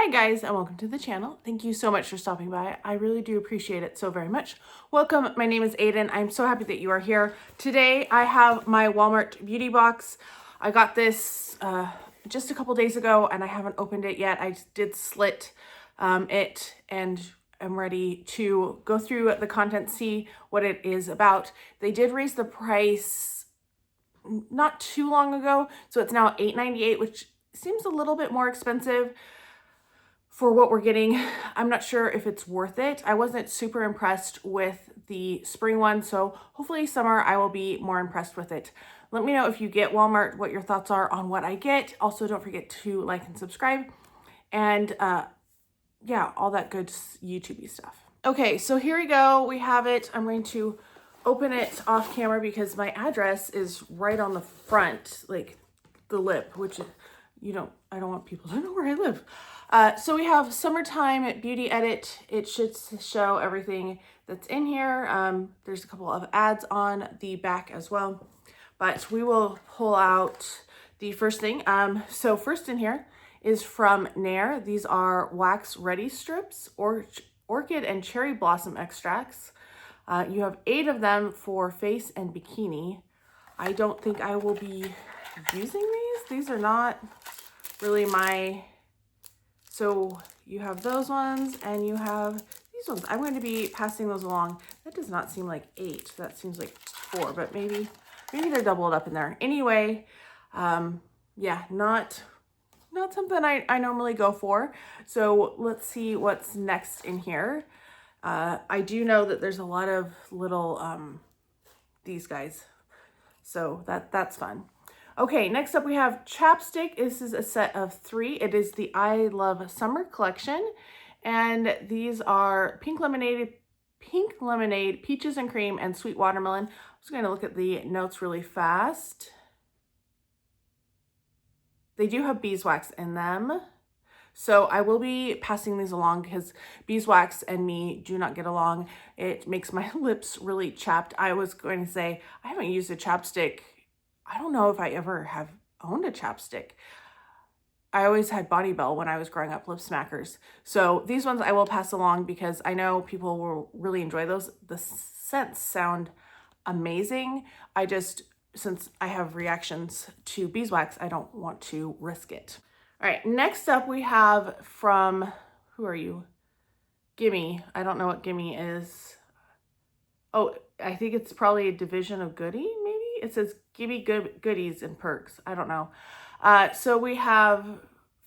Hi guys, and welcome to the channel. Thank you so much for stopping by. I really do appreciate it so very much. Welcome, my name is Aiden. I'm so happy that you are here. Today I have my Walmart beauty box. I got this just a couple days ago and I haven't opened it yet. I did slit it and I'm ready to go through the content, see what it is about. They did raise the price not too long ago, so it's now $8.98, which seems a little bit more expensive for what we're getting. I'm not sure if it's worth it. I wasn't super impressed with the spring one, so hopefully summer I will be more impressed with it. Let me know if you get Walmart, what your thoughts are on what I get. Also, don't forget to like and subscribe, and yeah, all that good YouTubey stuff. Okay, so here we go. We have it. I'm going to open it off camera because my address is right on the front, like the lip, which I don't want people to know where I live. So we have Summertime Beauty Edit. It should show everything that's in here. There's a couple of ads on the back as well, but we will pull out the first thing. So first in here is from Nair. These are wax ready strips, orchid and cherry blossom extracts. You have 8 of them for face and bikini. I don't think I will be using these. These are not really my, so you have those ones and you have these ones. I'm going to be passing those along. That does not seem like 8. That seems like 4, but maybe they're doubled up in there. Anyway, yeah, not something I normally go for. So let's see what's next in here. I do know that there's a lot of little, these guys. So that's fun. Okay, next up we have chapstick. This is a set of 3. It is the I Love Summer collection. And these are pink lemonade, peaches and cream, and sweet watermelon. I'm just going to look at the notes really fast. They do have beeswax in them. So I will be passing these along because beeswax and me do not get along. It makes my lips really chapped. I was going to say, I haven't used a chapstick. I don't know if I ever have owned a chapstick. I always had Bonnie Bell when I was growing up, lip smackers. So these ones I will pass along because I know people will really enjoy those. The scents sound amazing. Since I have reactions to beeswax, I don't want to risk it. All right, next up we have from, who are you? Gimme. I don't know what Gimme is. Oh, I think it's probably a division of Goody, maybe? It says Gimme Goodies and Perks. I don't know. So we have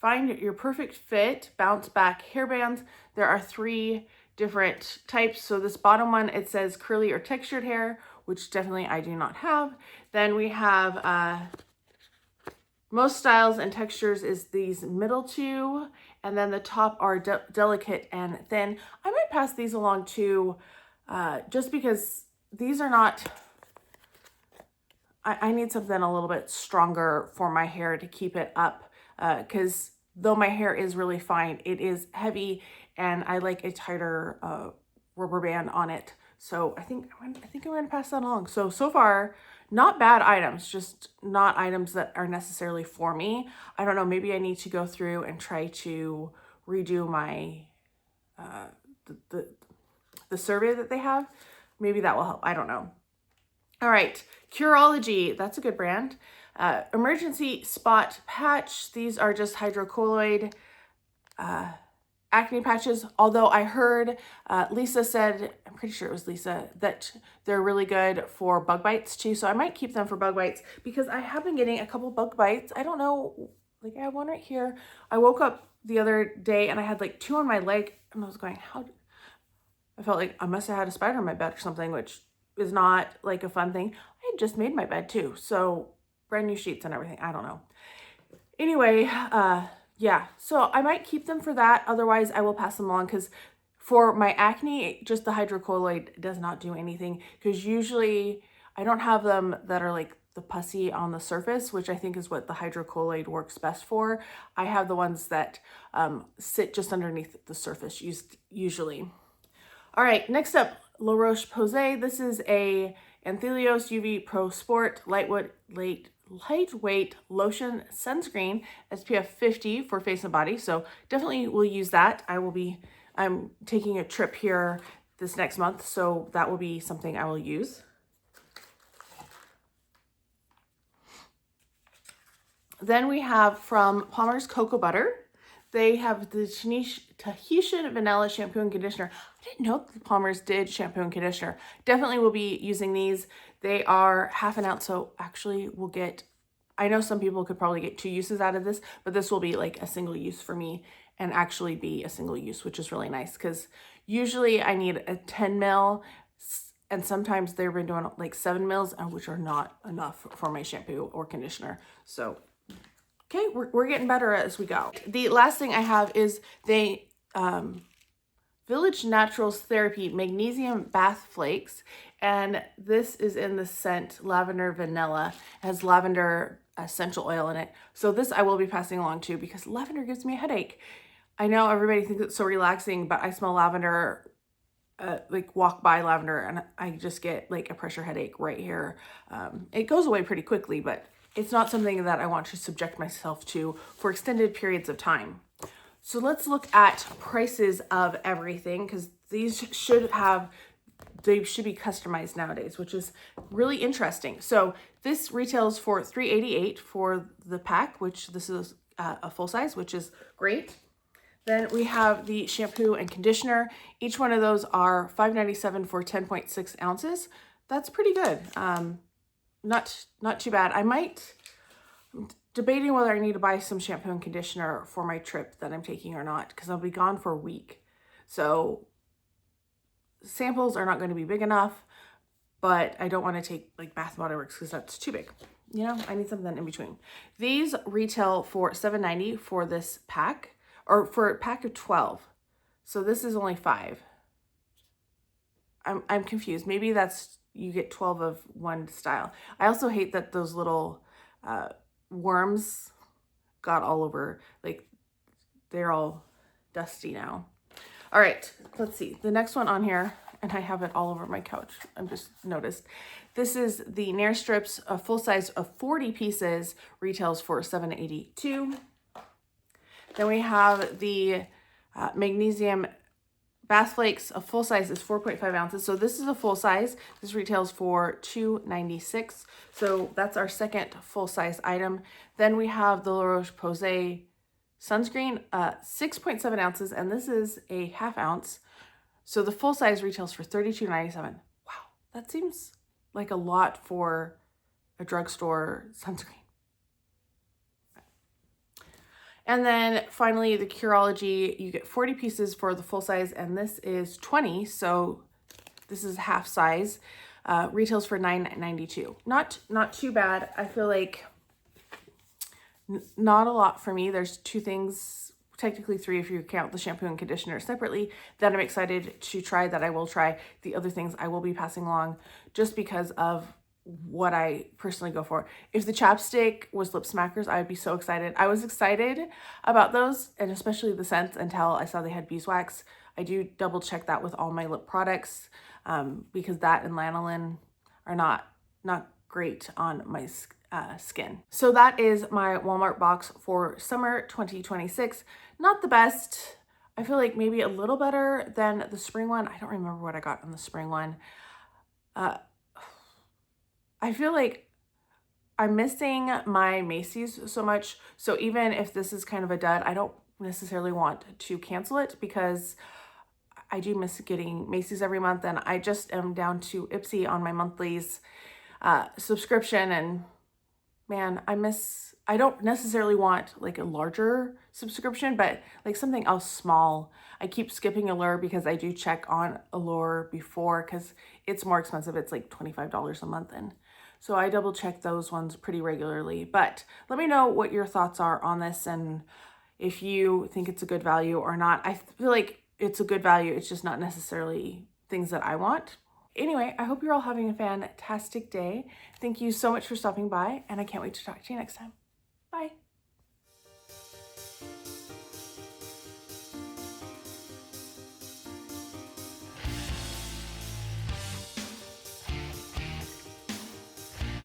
Find Your Perfect Fit, Bounce Back Hairbands. There are 3 different types. So this bottom one, it says curly or textured hair, which definitely I do not have. Then we have most styles and textures is these middle 2, and then the top are delicate and thin. I might pass these along too, just because these are not, I need something a little bit stronger for my hair to keep it up, because though my hair is really fine, it is heavy and I like a tighter rubber band on it. So I think I'm going to pass that along. So far, not bad items, just not items that are necessarily for me. I don't know, maybe I need to go through and try to redo my, the survey that they have. Maybe that will help, I don't know. All right, Curology, that's a good brand. Emergency Spot Patch, these are just hydrocolloid acne patches, although I heard Lisa said, I'm pretty sure it was Lisa, that they're really good for bug bites too. So I might keep them for bug bites because I have been getting a couple bug bites. I don't know, like I have one right here. I woke up the other day and I had like 2 on my leg and I was going, I felt like I must have had a spider in my bed or something, which is not like a fun thing. I had just made my bed too. So brand new sheets and everything. I don't know. Anyway, yeah, so I might keep them for that. Otherwise, I will pass them along because for my acne, just the hydrocolloid does not do anything because usually I don't have them that are like the pussy on the surface, which I think is what the hydrocolloid works best for. I have the ones that sit just underneath the surface usually. All right, next up, La Roche-Posay. This is a Anthelios UV Pro Sport lightweight lotion sunscreen, SPF 50 for face and body. So definitely will use that. I'm taking a trip here this next month, so that will be something I will use. Then we have from Palmer's Cocoa Butter. They have the Tahitian Vanilla Shampoo and Conditioner. I didn't know the Palmer's did shampoo and conditioner. Definitely will be using these. They are half an ounce, so actually we'll get, I know some people could probably get 2 uses out of this, but this will be like a single use for me and actually be a single use, which is really nice because usually I need a 10 ml and sometimes they've been doing like 7 mils, which are not enough for my shampoo or conditioner. So okay, we're getting better as we go. The last thing I have is the Village Naturals Therapy Magnesium Bath Flakes. And this is in the scent Lavender Vanilla. It has lavender essential oil in it. So this I will be passing along too because lavender gives me a headache. I know everybody thinks it's so relaxing, but I smell lavender, like walk by lavender, and I just get like a pressure headache right here. It goes away pretty quickly, but it's not something that I want to subject myself to for extended periods of time. So let's look at prices of everything because these should be customized nowadays, which is really interesting. So this retails for $3.88 for the pack, which this is a full size, which is great. Then we have the shampoo and conditioner. Each one of those are $5.97 for 10.6 ounces. That's pretty good. Not too bad. I'm debating whether I need to buy some shampoo and conditioner for my trip that I'm taking or not, because I'll be gone for a week. So samples are not going to be big enough, but I don't want to take like Bath & Body Works because that's too big. You know, I need something in between. These retail for $7.90 for this pack, or for a pack of 12. So this is only 5. I'm confused. Maybe that's, you get 12 of one style. I also hate that those little worms got all over, like they're all dusty now. All right, let's see. The next one on here, and I have it all over my couch. I'm just noticed. This is the Nair Strips, a full size of 40 pieces, retails for $7.82. Then we have the Magnesium Bath Flakes. A full size is 4.5 ounces. So this is a full size. This retails for $2.96. So that's our second full size item. Then we have the La Roche-Posay sunscreen, 6.7 ounces, and this is a half ounce. So the full size retails for $32.97. Wow, that seems like a lot for a drugstore sunscreen. And then finally, the Curology, you get 40 pieces for the full size, and this is 20, so this is half size. Retails for $9.92. Not too bad. I feel like not a lot for me. There's 2 things, technically 3 if you count the shampoo and conditioner separately, that I'm excited to try, that I will try. The other things I will be passing along just because of what I personally go for. If the chapstick was lip smackers, I would be so excited. I was excited about those, and especially the scents, until I saw they had beeswax. I do double check that with all my lip products because that and lanolin are not great on my skin. So that is my Walmart box for summer 2026. Not the best. I feel like maybe a little better than the spring one. I don't remember what I got on the spring one. I feel like I'm missing my Macy's so much. So even if this is kind of a dud, I don't necessarily want to cancel it because I do miss getting Macy's every month, and I just am down to Ipsy on my monthlies subscription, and man, I don't necessarily want like a larger subscription, but like something else small. I keep skipping Allure because I do check on Allure before because it's more expensive. It's like $25 a month, and so I double check those ones pretty regularly. But let me know what your thoughts are on this and if you think it's a good value or not. I feel like it's a good value. It's just not necessarily things that I want. Anyway, I hope you're all having a fantastic day. Thank you so much for stopping by, and I can't wait to talk to you next time. Bye.